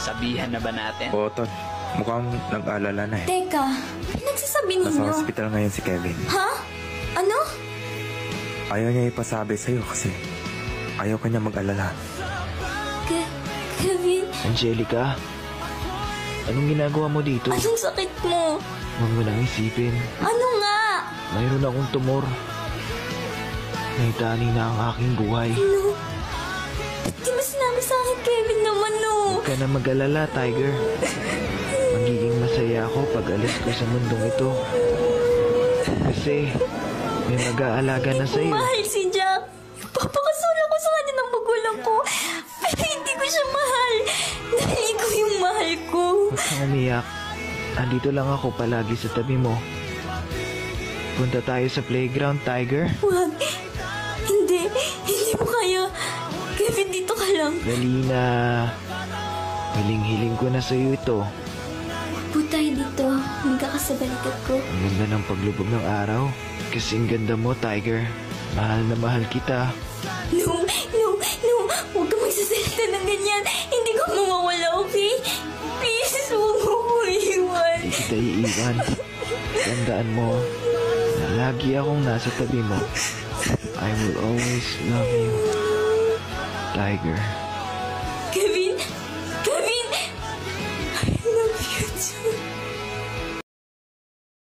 Sabihan na ba natin? Oo, Tol. Mukhang nag-aalala na eh. Teka, pinagsasabi Nasa ninyo? hospital ngayon si Kevin. Ha? Ano? Ayaw niya ipasabi sa'yo kasi ayaw kanya mag-alala. Kevin, Angelica, anong ginagawa mo dito? anong sakit mo? Huwag mo nang isipin. Ano nga? Mayroon akong tumor. Naitali na ang aking buhay. Ano? Ba't di mo sinabi sa akin, Kevin naman, no? Huwag ka na mag-alala, Tiger. Magiging masaya ako pag alis ko sa mundong ito. Kasi may mag-aalaga na sa'yo. Mahal si Jack. Papakasal ako sa kanya ng magulang ko. Pero hindi ko siya mahal. Dahil ikaw yung mahal ko. Huwag kang umiyak. Andito lang ako palagi sa tabi mo. Punta tayo sa playground, Tiger. Wag. Hindi. Hindi mo kaya. Kevin, dito ka lang. Dali na. Hiling-hiling ko na sa'yo ito. Putay dito. Hindi ka sa balikat ko. Ang ganda ng paglubog ng araw. Kasing ganda mo, Tiger. Mahal na mahal kita. No. Huwag ka magsasalita ng ganyan. Hindi ka mawawala, okay? Please, huwag mo ko iwan. Hindi kita iiwan. Tandaan mo na lagi akong nasa tabi mo. I will always love you, Tiger. Kevin! I love you too.